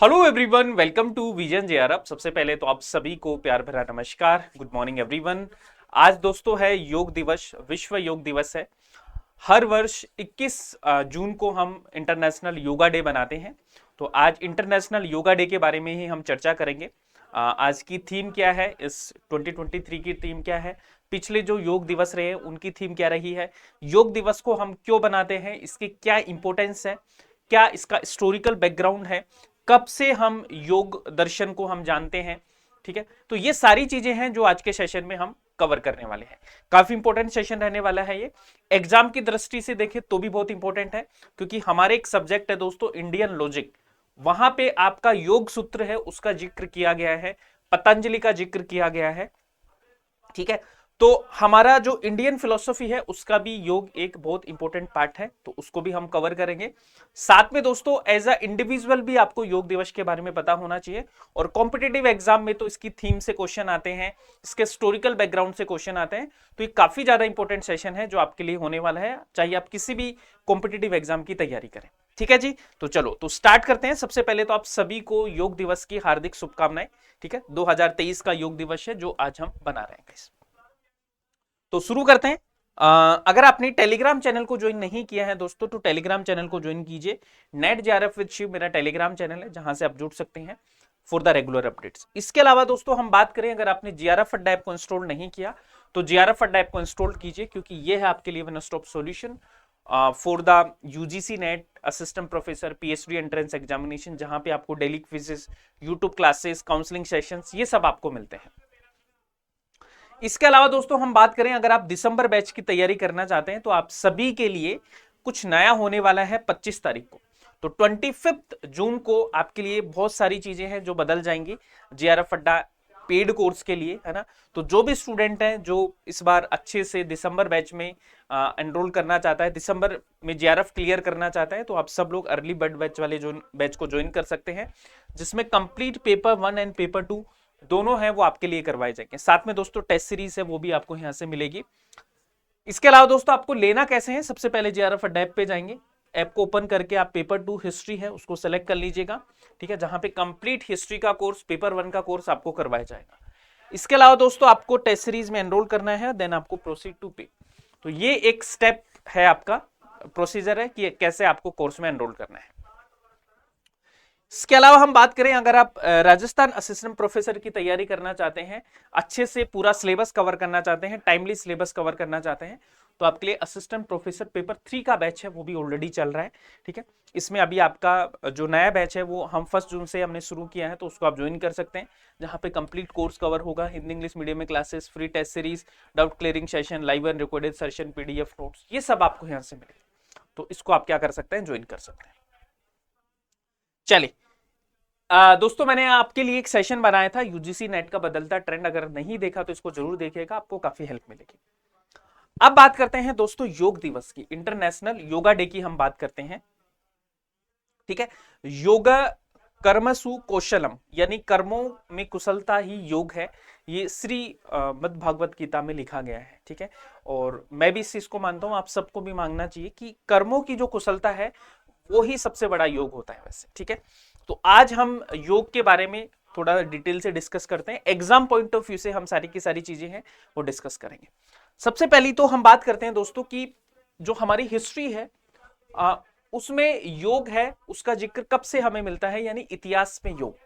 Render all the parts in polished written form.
Hello everyone, welcome to vision JRF. सबसे पहले तो आप सभी को प्यार भरा नमस्कार, गुड मॉर्निंग एवरीवन। आज दोस्तों है योग दिवस, विश्व योग दिवस है। हर वर्ष 21 जून को हम इंटरनेशनल योगा डे बनाते हैं। तो आज इंटरनेशनल योगा डे के बारे में ही हम चर्चा करेंगे। आज की थीम क्या है, इस 2023 की थीम क्या है, पिछले जो योग दिवस रहे उनकी थीम क्या रही है, योग दिवस को हम क्यों बनाते हैं, इसकी क्या इंपॉर्टेंस है, क्या इसका हिस्टोरिकल बैकग्राउंड है, कब से हम योग दर्शन को हम जानते हैं। ठीक है, तो ये सारी चीजें हैं जो आज के सेशन में हम कवर करने वाले हैं। काफी इंपॉर्टेंट सेशन रहने वाला है ये। एग्जाम की दृष्टि से देखें तो भी बहुत इंपॉर्टेंट है, क्योंकि हमारे एक सब्जेक्ट है दोस्तों इंडियन लॉजिक, वहां पे आपका योग सूत्र है उसका जिक्र किया गया है, पतंजलि का जिक्र किया गया है। ठीक है, तो हमारा जो इंडियन फिलोसफी है उसका भी योग एक बहुत इंपॉर्टेंट पार्ट है, तो उसको भी हम कवर करेंगे। साथ में दोस्तों एज अ इंडिविजुअल भी आपको योग दिवस के बारे में पता होना चाहिए, और कॉम्पिटिटिव एग्जाम में तो इसकी थीम से क्वेश्चन आते हैं, इसके हिस्टोरिकल बैकग्राउंड से क्वेश्चन आते हैं। तो ये काफी ज्यादा इंपॉर्टेंट सेशन है जो आपके लिए होने वाला है, चाहे आप किसी भी कॉम्पिटिटिव एग्जाम की तैयारी करें। ठीक है जी, तो चलो तो स्टार्ट करते हैं। सबसे पहले तो आप सभी को योग दिवस की हार्दिक शुभकामनाएं। ठीक है, 2023 का योग दिवस है जो आज हम बना रहे हैं। तो शुरू करते हैं। अगर आपने टेलीग्राम चैनल को ज्वाइन नहीं किया है दोस्तों, तो टेलीग्राम चैनल को ज्वाइन कीजिए। नेट जेआरएफ विद शिव मेरा टेलीग्राम चैनल है, जहां से आप जुड़ सकते हैं फॉर द रेगुलर अपडेट्स। इसके अलावा दोस्तों हम बात करें, अगर आपने जीआरएफ अड्डा ऐप को इंस्टॉल नहीं किया तो जीआरएफ अड्डा ऐप को इंस्टॉल कीजिए, क्योंकि ये है आपके लिए one stop solution for the UGC net assistant professor PhD entrance examination, जहां पे आपको daily quizzes, YouTube classes, counselling sessions, ये सब आपको मिलते हैं। इसके अलावा दोस्तों हम बात करें, अगर आप दिसंबर बैच की तैयारी करना चाहते हैं तो आप सभी के लिए कुछ नया होने वाला है 25 तारीख को। तो 25 जून को आपके लिए बहुत सारी चीजें हैं जो बदल जाएंगी जेआरएफ अड्डा पेड कोर्स के लिए, है ना। तो जो भी स्टूडेंट हैं जो इस बार अच्छे से दिसंबर बैच में एनरोल करना चाहता है, दिसंबर में जेआरएफ क्लियर करना चाहता है, तो आप सब लोग अर्ली बर्ड बैच वाले जो बैच को ज्वाइन कर सकते हैं, जिसमें कंप्लीट पेपर 1 एंड पेपर 2 दोनों हैं वो आपके लिए करवाए जाएंगे। साथ में दोस्तों टेस्ट सीरीज है वो भी आपको यहां से मिलेगी। इसके अलावा दोस्तों आपको लेना कैसे है, सबसे पहले जेआरएफ अड्डा ऐप पे जाएंगे, ऐप को ओपन करके आप पेपर 2 हिस्ट्री है उसको सेलेक्ट कर लीजिएगा। ठीक है, जहां पे कंप्लीट हिस्ट्री का कोर्स, पेपर 1 का कोर्स आपको करवाया जाएगा। इसके अलावा दोस्तों आपको टेस्ट सीरीज में एनरोल करना है, देन आपको प्रोसीड टू पे। तो ये एक स्टेप है, आपका प्रोसीजर है कि कैसे आपको कोर्स में एनरोल करना है। इसके अलावा हम बात करें, अगर आप राजस्थान असिस्टेंट प्रोफेसर की तैयारी करना चाहते हैं, अच्छे से पूरा सिलेबस कवर करना चाहते हैं, टाइमली सिलेबस कवर करना चाहते हैं, तो आपके लिए असिस्टेंट प्रोफेसर पेपर 3 का बैच है वो भी ऑलरेडी चल रहा है। ठीक है, इसमें अभी आपका जो नया बैच है वो हम 1 जून से हमने शुरू किया है, तो उसको आप ज्वाइन कर सकते हैं, जहां पे कंप्लीट कोर्स कवर होगा, हिंदी इंग्लिश मीडियम में classes, free test series, doubt clearing session, live and recorded session, PDF notes, ये सब आपको यहाँ से मिलेगा। तो इसको आप क्या कर सकते हैं, ज्वाइन कर सकते हैं। चलिए दोस्तों, मैंने आपके लिए एक सेशन बनाया था यूजीसी नेट का बदलता ट्रेंड, अगर नहीं देखा तो इसको जरूर देखिएगा, आपको काफी हेल्प मिलेगी। अब बात करते हैं दोस्तों योग दिवस की, इंटरनेशनल योगा डे की हम बात करते हैं। ठीक है, योगा कर्मसु कौशलम, यानी कर्मों में कुशलता ही योग है, ये श्री मद् भागवत गीता में लिखा गया है। ठीक है, और मैं भी इस चीज को मानता हूं, आप सबको भी मांगना चाहिए कि कर्मों की जो कुशलता है वो ही सबसे बड़ा योग होता है वैसे। ठीक है, तो आज हम योग के बारे में थोड़ा डिटेल से डिस्कस करते हैं, एग्जाम पॉइंट ऑफ व्यू से हम सारी की सारी चीजें हैं वो डिस्कस करेंगे। सबसे पहली तो हम बात करते हैं दोस्तों कि जो हमारी हिस्ट्री है उसमें योग है, उसका जिक्र कब से हमें मिलता है, यानी इतिहास में योग।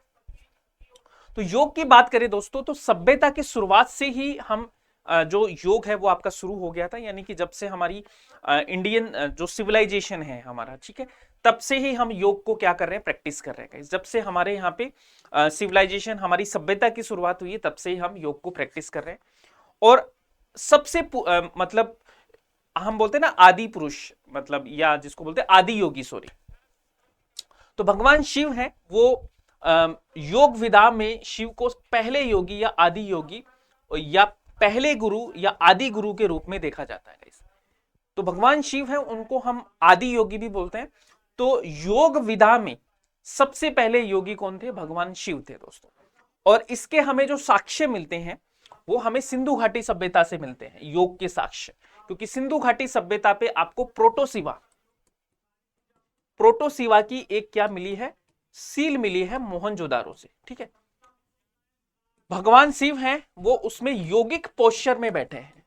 तो योग की बात करें दोस्तों तो सभ्यता की शुरुआत से ही हम जो योग है वो आपका शुरू हो गया था, यानी कि जब से हमारी इंडियन जो सिविलाइजेशन है हमारा, ठीक है, तब से ही हम योग को क्या कर रहे हैं, प्रैक्टिस कर रहे हैं। जब से हमारे यहाँ पे सिविलाइजेशन, हमारी सभ्यता की शुरुआत हुई है, तब से ही हम योग को प्रैक्टिस कर रहे हैं। और सबसे मतलब हम बोलते हैं ना आदि पुरुष, मतलब या जिसको बोलते हैं आदि योगी, सॉरी, तो भगवान शिव है वो योग विधा में शिव को पहले योगी या आदि योगी या पहले गुरु या आदि गुरु के रूप में देखा जाता है। तो भगवान शिव है, उनको हम आदि योगी भी बोलते हैं। तो योग विधा में सबसे पहले योगी कौन थे, भगवान शिव थे दोस्तों। और इसके हमें जो साक्ष्य मिलते हैं वो हमें सिंधु घाटी सभ्यता से मिलते हैं, योग के साक्ष्य, क्योंकि सिंधु घाटी सभ्यता पे आपको प्रोटोसिवा की एक क्या मिली है, सील मिली है मोहनजोदारो से, ठीक है। भगवान शिव हैं, वो उसमें योगिक पोस्चर में बैठे हैं,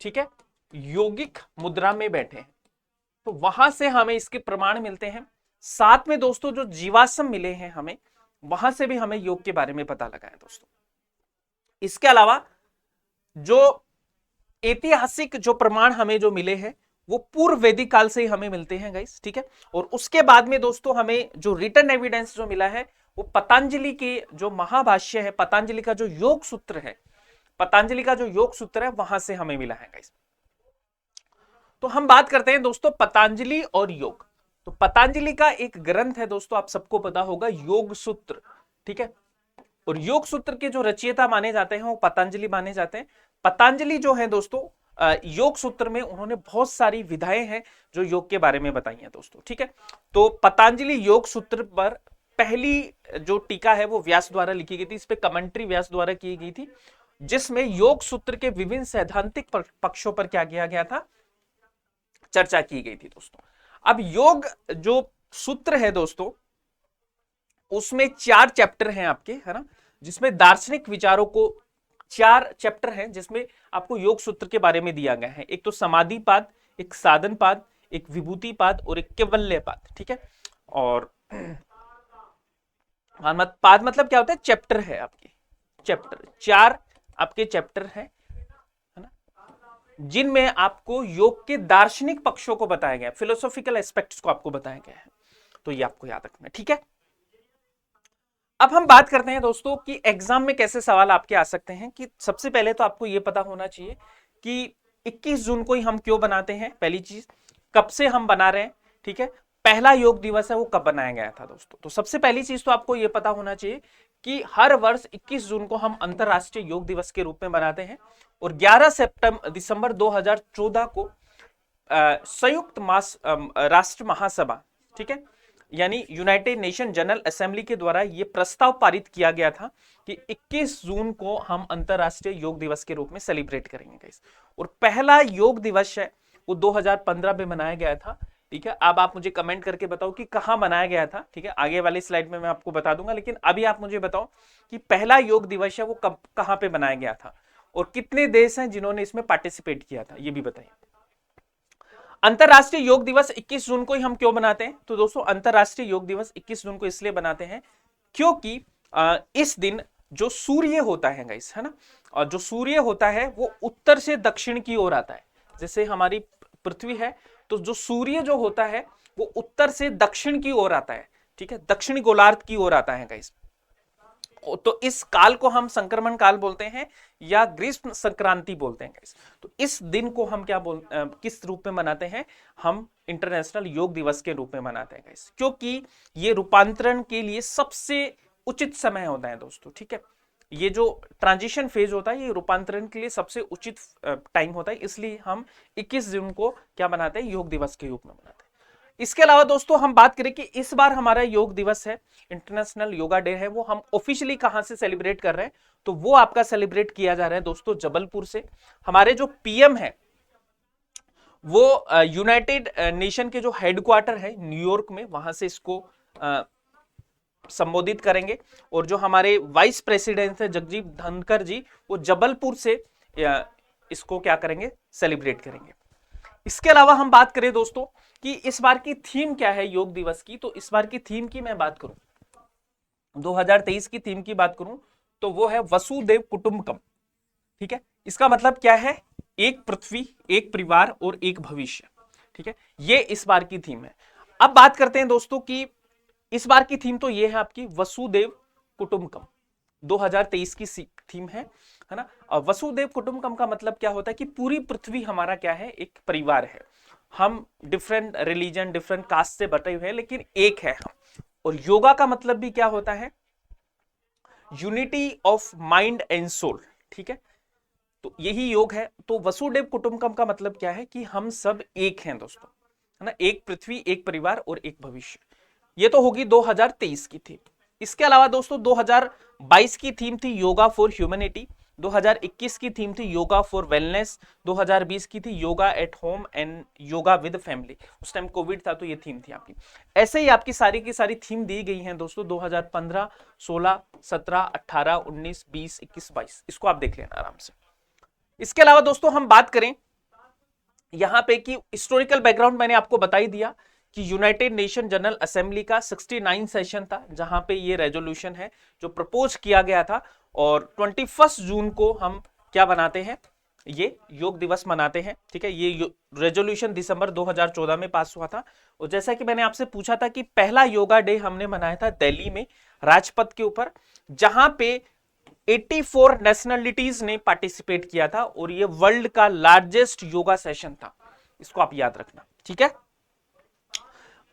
ठीक है, योगिक मुद्रा में बैठे हैं। तो वहां से हमें इसके प्रमाण मिलते हैं। साथ में दोस्तों जो जीवाश्म मिले हैं हमें, वहां से भी हमें योग के बारे में पता लगा है दोस्तों। इसके अलावा जो ऐतिहासिक जो प्रमाण हमें जो मिले हैं वो पूर्व वैदिक काल से ही हमें मिलते हैं गाइस, ठीक है। और उसके बाद में दोस्तों हमें जो रिटर्न एविडेंस जो मिला है वो पतंजलि के जो महाभाष्य है, पतंजलि का जो योग सूत्र है, पतंजलि का जो योग सूत्र है वहां से हमें मिला है गाइस। तो हम बात करते हैं दोस्तों पतंजलि और योग। तो पतंजलि का एक ग्रंथ है दोस्तों, आप सबको पता होगा, योग सूत्र, ठीक है। और योग सूत्र के जो रचयिता माने जाते हैं वो पतंजलि माने जाते हैं। पतंजलि जो है दोस्तों योग सूत्र में उन्होंने बहुत सारी विधाएं हैं जो योग के बारे में बताई हैं दोस्तों, ठीक है। तो पतंजलि योग सूत्र पर पहली जो टीका है वो व्यास द्वारा लिखी गई थी, इस पे कमेंट्री व्यास द्वारा की गई थी, जिसमें योग सूत्र के विभिन्न सैद्धांतिक पक्षों पर क्या किया गया था, चर्चा की गई थी दोस्तों। अब योग जो सूत्र है दोस्तों उसमें 4 चैप्टर हैं आपके, है ना, जिसमें दार्शनिक विचारों को 4 चैप्टर हैं जिसमें आपको योग सूत्र के बारे में दिया गया है। एक तो समाधिपाद, एक साधनपाद, एक विभूतिपाद और एक कैवल्यपाद, ठीक है। और पाद मतलब क्या होता है, चैप्टर है आपके, चैप्टर 4 आपके चैप्टर है ना, जिनमें आपको योग के दार्शनिक पक्षों को बताया गया, फिलोसॉफिकल एस्पेक्ट्स को आपको बताया गया है। तो ये आपको याद रखना है, ठीक है। अब हम बात करते हैं दोस्तों कि एग्जाम में कैसे सवाल आपके आ सकते हैं। कि सबसे पहले तो आपको यह पता होना चाहिए कि 21 जून को ही हम क्यों बनाते हैं, पहली चीज, कब से हम बना रहे हैं, ठीक है। पहला योग दिवस है वो कब बनाया गया था दोस्तों। तो सबसे पहली चीज तो आपको यह पता होना चाहिए कि हर वर्ष 21 जून को हम अंतरराष्ट्रीय योग दिवस के रूप में मनाते हैं। और 11 दिसंबर 2014 को संयुक्त राष्ट्र महासभा, ठीक है, यानी यूनाइटेड नेशन जनरल असेंबली के द्वारा यह प्रस्ताव पारित किया गया था कि 21 जून को हम अंतरराष्ट्रीय योग दिवस के रूप में सेलिब्रेट करेंगे गाइस। और पहला योग दिवस है वो 2015 में मनाया गया था, ठीक है। अब आप मुझे कमेंट करके बताओ कि कहां मनाया गया था, ठीक है, आगे वाली स्लाइड में मैं आपको बता दूंगा। लेकिन अभी आप मुझे बताओ कि पहला योग दिवस है वो कब कहां पे मनाया गया था और कितने देश हैं जिन्होंने इसमें पार्टिसिपेट किया था, ये भी बताइए। अंतरराष्ट्रीय योग दिवस 21 जून को ही हम क्यों बनाते हैं, तो दोस्तों अंतरराष्ट्रीय योग दिवस 21 जून को इसलिए बनाते हैं क्योंकि इस दिन जो सूर्य होता है गाइस, है ना, और जो सूर्य होता है वो उत्तर से दक्षिण की ओर आता है। जैसे हमारी पृथ्वी है तो जो सूर्य जो होता है वो उत्तर से दक्षिण की ओर आता है, ठीक है, दक्षिणी गोलार्ध की ओर आता है गाइस। तो इस काल को हम संक्रमण काल बोलते हैं या ग्रीष्म संक्रांति बोलते हैं गाइस। तो इस दिन को हम किस रूप में मनाते हैं, हम इंटरनेशनल योग दिवस के रूप में मनाते हैं गाइस, क्योंकि ये रूपांतरण के लिए सबसे उचित समय होता है दोस्तों, ठीक है। ये जो ट्रांजिशन फेज होता है ये रूपांतरण के लिए सबसे उचित टाइम होता है, इसलिए हम 21 जून को क्या मनाते हैं, योग दिवस के रूप में मनाते हैं। इसके अलावा दोस्तों हम बात करें कि इस बार हमारा योग दिवस है, इंटरनेशनल योगा डे है, वो हम ऑफिशियली कहां से सेलिब्रेट कर रहे हैं, तो वो आपका सेलिब्रेट किया जा रहा है दोस्तों जबलपुर से। हमारे जो पीएम है वो यूनाइटेड नेशन के जो हेडक्वार्टर है न्यूयॉर्क में, वहां से इसको संबोधित करेंगे। और जो हमारे वाइस प्रेसिडेंट है जगदीप धनखड़ जी, वो जबलपुर से इसको क्या करेंगे, सेलिब्रेट करेंगे। इसके अलावा हम बात करें दोस्तों कि इस बार की थीम क्या है योग दिवस की, तो इस बार की थीम की मैं बात करूं, 2023 की थीम की बात करूं तो वो है वसुदेव कुटुंबकम, ठीक है। इसका मतलब क्या है, एक पृथ्वी, एक परिवार और एक भविष्य, ठीक है, ये इस बार की थीम है। अब बात करते हैं दोस्तों कि इस बार की थीम तो ये है आपकी वसुदेव कुटुंबकम, 2023 की थीम है ना। वसुदेव कुटुंबकम का मतलब क्या होता है कि पूरी पृथ्वी हमारा क्या है, एक परिवार है। हम डिफरेंट रिलीजन, डिफरेंट कास्ट से बटे हुए हैं लेकिन एक है हम। और योगा का मतलब भी क्या होता है, unity of mind and soul, ठीक है, तो यही योग है। तो वसुदेव कुटुंबकम का मतलब क्या है कि हम सब एक हैं दोस्तों, है ना, एक पृथ्वी, एक परिवार और एक भविष्य। ये तो होगी 2023 की थीम। इसके अलावा दोस्तों 2022 की थीम थी योगा फॉर ह्यूमैनिटी, 2021 की थीम थी योगा फॉर वेलनेस, 2020 की थी yoga at home and yoga with family. उस टाइम कोविड था तो ये थीम थी आपकी। ऐसे ही आपकी सारी की सारी थीम दी गई हैं दोस्तों 2015, 16, 17, 18, 19, 20, 21, 22। इसको आप देख लेना आराम से। इसके अलावा दोस्तों हम बात करें यहां पे कि हिस्टोरिकल बैकग्राउंड मैंने आपको बता ही दिया कि यूनाइटेड नेशन जनरल असेंबली का 69 सेशन था जहां पे ये रेजोल्यूशन है जो प्रपोज किया गया था, और 21 जून को हम क्या बनाते हैं, ये योग दिवस मनाते हैं। ठीक है, ये रेजोल्यूशन दिसंबर 2014 में पास हुआ था। और जैसा कि मैंने आपसे पूछा था कि पहला योगा डे हमने मनाया था दिल्ली में राजपथ के ऊपर, जहां पे 84 नेशनलिटीज ने पार्टिसिपेट किया था, और ये वर्ल्ड का लार्जेस्ट योगा सेशन था। इसको आप याद रखना, ठीक है।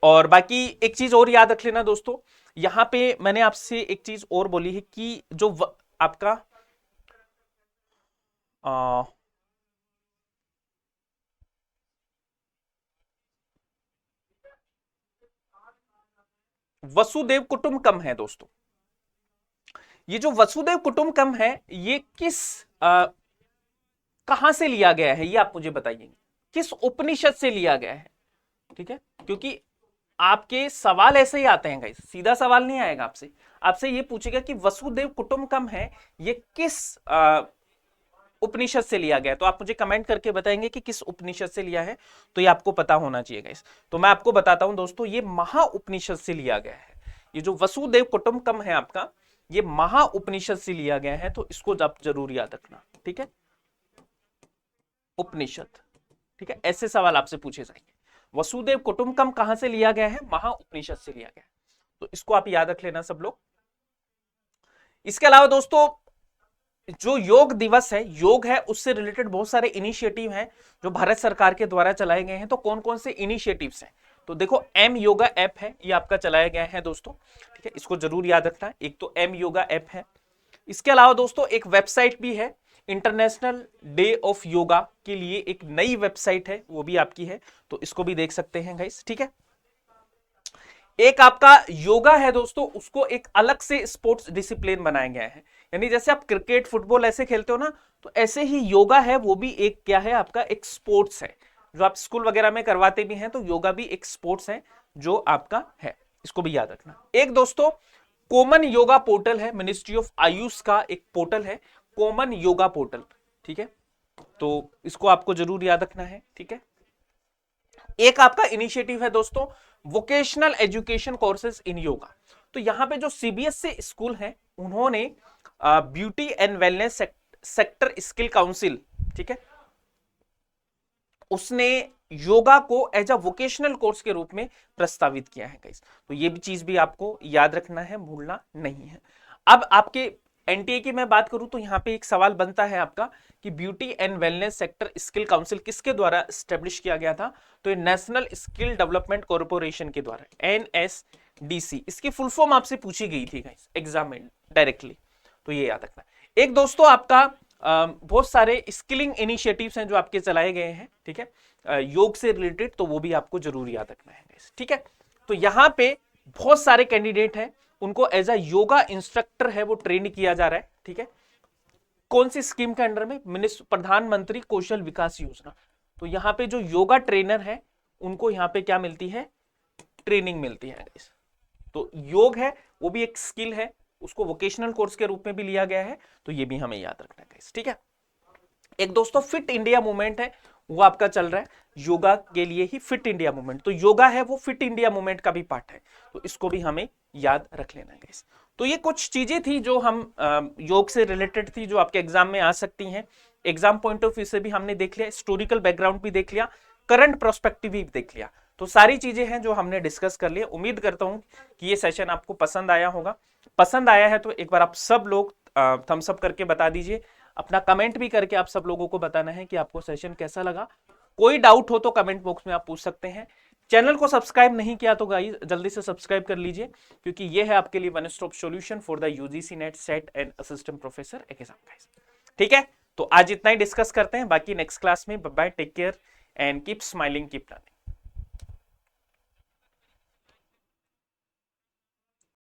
और बाकी एक चीज और याद रख लेना दोस्तों, यहां पे मैंने आपसे एक चीज और बोली है कि जो आपका वसुदेव कुटुंबकम है दोस्तों, ये जो वसुदेव कुटुंबकम है ये किस कहां से लिया गया है, ये आप मुझे बताइए, किस उपनिषद से लिया गया है। ठीक है, क्योंकि आपके सवाल ऐसे ही आते हैं गाइस, सीधा सवाल नहीं आएगा आपसे, आपसे ये पूछेगा कि वसुदेव कुटुंबकम है ये किस उपनिषद से लिया गया है। तो आप मुझे कमेंट करके बताएंगे कि किस उपनिषद से लिया है, तो ये आपको पता होना चाहिए गाइस। तो मैं आपको बताता हूं दोस्तों, ये महा उपनिषद से लिया गया है। ये जो वसुदेव कुटुंबकम है आपका, ये महा उपनिषद से लिया गया है, तो इसको आप जरूर याद रखना। ठीक है, उपनिषद। ठीक है, ऐसे सवाल आपसे पूछे जाएंगे। वसुदेव कुटुंबकम कहां से लिया गया है, महा उपनिषद से लिया गया है, तो इसको आप याद रख लेना सब लोग। इसके अलावा दोस्तों जो योग दिवस है, योग है, उससे रिलेटेड बहुत सारे इनिशिएटिव हैं जो भारत सरकार के द्वारा चलाए गए हैं। तो कौन कौन से इनिशिएटिव्स हैं, तो देखो एम योगा ऐप है, ये आपका चलाया गया है दोस्तों। ठीक है, इसको जरूर याद रखना है। एक तो एम योगा ऐप है, इसके अलावा दोस्तों एक वेबसाइट भी है, इंटरनेशनल डे ऑफ योगा के लिए एक नई वेबसाइट है, वो भी आपकी है, तो इसको भी देख सकते हैं गाइस। ठीक है, एक आपका योगा है दोस्तों, उसको एक अलग से स्पोर्ट्स डिसिप्लिन बनाया गया है, यानी जैसे आप क्रिकेट फुटबॉल ऐसे खेलते हो ना, तो ऐसे ही योगा है वो भी एक क्या है आपका, एक स्पोर्ट्स है जो आप स्कूल वगैरह में करवाते भी हैं। तो योगा भी एक स्पोर्ट्स है जो आपका है, इसको भी याद रखना। एक दोस्तों कॉमन योगा पोर्टल है, मिनिस्ट्री ऑफ आयुष का एक पोर्टल है, कॉमन योगा पोर्टल। ठीक है, तो इसको आपको जरूर याद रखना है। ठीक है, एक आपका इनिशिएटिव है दोस्तों vocational education courses in yoga. तो यहां पे जो सीबीएसई स्कूल है उन्होंने beauty and wellness sector skill council, ठीक है, उसने योगा को एज अ वोकेशनल कोर्स के रूप में प्रस्तावित किया है गाइस। तो ये भी चीज भी आपको याद रखना है, भूलना नहीं है। अब आपके एनटीए की मैं बात करूं तो यहां पे एक सवाल बनता है आपका कि beauty and wellness sector skill council किसके द्वारा स्टैब्लिश किया गया था, तो ये नेशनल स्किल डेवलपमेंट कॉर्पोरेशन के द्वारा, एनएसडीसी। इसकी फुल फॉर्म आपसे पूछी गई थी गाइस एग्जाम में डायरेक्टली, तो ये याद रखना। एक दोस्तों आपका बहुत सारे स्किलिंग इनिशिएटिव्स हैं जो आपके चलाए गए हैं, ठीक है, योग से रिलेटेड, तो वो भी आपको जरूर याद रखना है। ठीक है, तो यहां पे बहुत सारे कैंडिडेट हैं, उनको एज अ योगा इंस्ट्रक्टर है वो ट्रेन किया जा रहा है। ठीक है, कौन सी स्कीम के अंडर में, प्रधानमंत्री कौशल विकास योजना। तो यहां पे जो योगा ट्रेनर है उनको यहां पे क्या मिलती है, ट्रेनिंग मिलती है। तो योग है वो भी एक स्किल है, उसको वोकेशनल कोर्स के रूप में भी लिया गया है, तो ये भी हमें याद रखना है। ठीक है, एक दोस्तों फिट इंडिया मूवमेंट है, वो आपका चल रहा है योगा के लिए ही, फिट इंडिया मूवमेंट। तो योगा है वो फिट इंडिया मूवमेंट का भी पार्ट है, तो इसको भी हमें याद रख लेना है। तो ये कुछ चीजें थी जो हम योग से रिलेटेड थी, जो आपके एग्जाम में आ सकती हैं। एग्जाम पॉइंट ऑफ व्यू से भी हमने देख लिया, हिस्टोरिकल बैकग्राउंड भी देख लिया, करंट प्रोस्पेक्टिव भी देख लिया। तो सारी चीजें हैं जो हमने डिस्कस कर लिया। उम्मीद करता हूं कि ये सेशन आपको पसंद आया होगा। पसंद आया है तो एक बार आप सब लोग थम्स अप करके बता दीजिए, अपना कमेंट भी करके आप सब लोगों को बताना है कि आपको सेशन कैसा लगा। कोई डाउट हो तो कमेंट बॉक्स में आप पूछ सकते हैं। चैनल को सब्सक्राइब नहीं किया तो गाइस जल्दी से सब्सक्राइब कर लीजिए, क्योंकि ये है आपके लिए one stop solution for the UGC net set and assistant professor exam guys. ठीक है, तो आज इतना ही डिस्कस करते हैं, बाकी नेक्स्ट क्लास में। Bye bye, take care and keep smiling, keep learning.